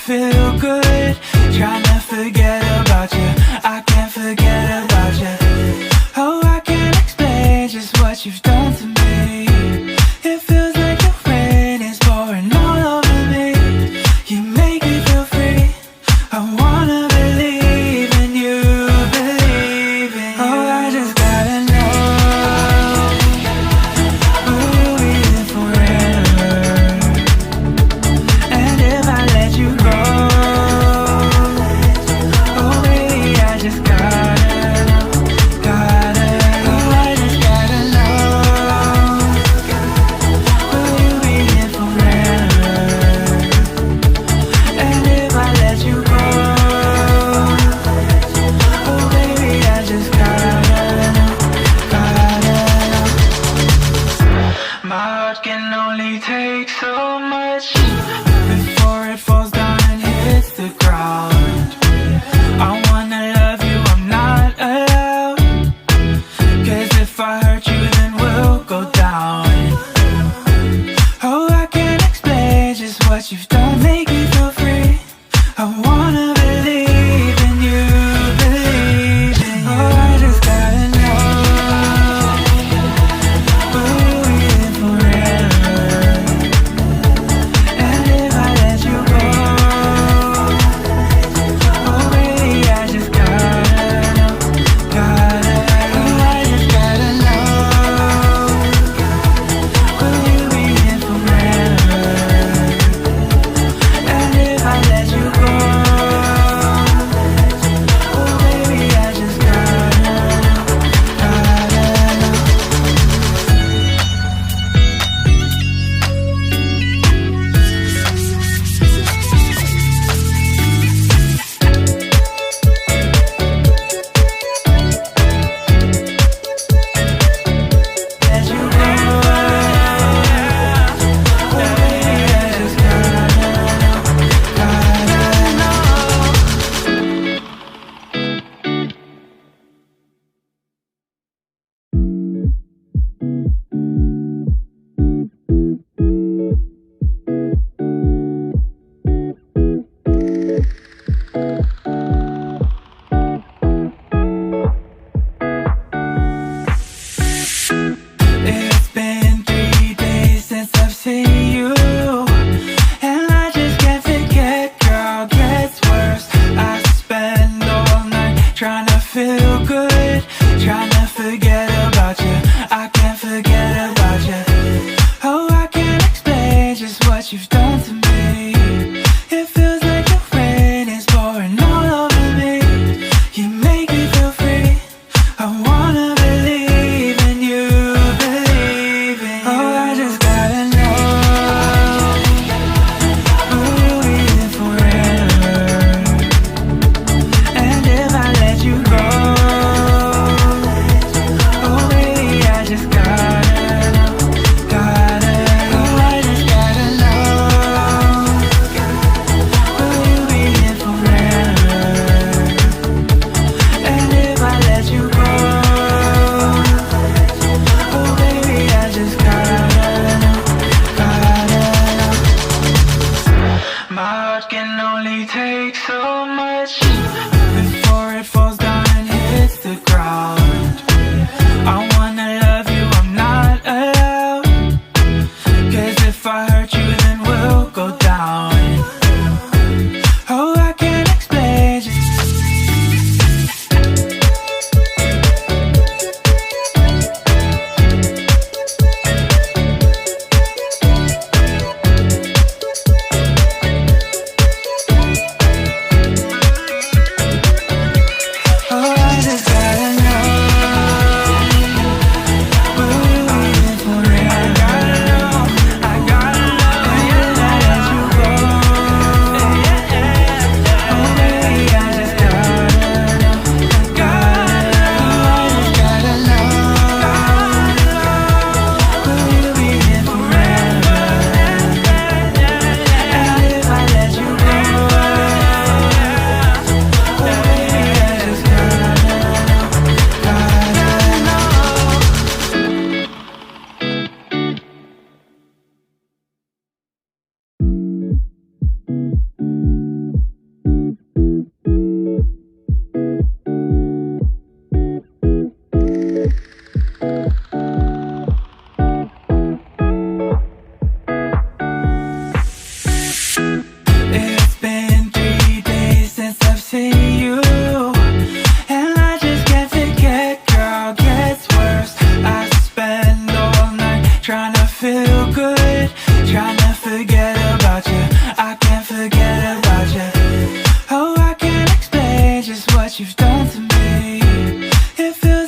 feel good, trying to forget about you. I can't forget about you. Oh, I can't explain just what you've done to me. It feels like the rain is pouring all over me. You make me feel free. I wanna believe in you, believe in you. Oh, I just gotta know, will you be here forever? And if I let you go, oh baby, I just gotta know, oh I just gotta know, will you be here forever? And if I let you go, oh baby, I just gotta know. My heart can only take so much before it falls down and hits the ground. I wanna love you, I'm not allowed, 'cause if I hurt you then we'll go down. Oh, I can't explain just what you've done, make me feel free. I wanna believe in you, believe in you. Oh, I just gotta know, will you be here forever? And if I let you go, oh baby, I just gotta know, oh I just gotta know, will you be here forever? It feels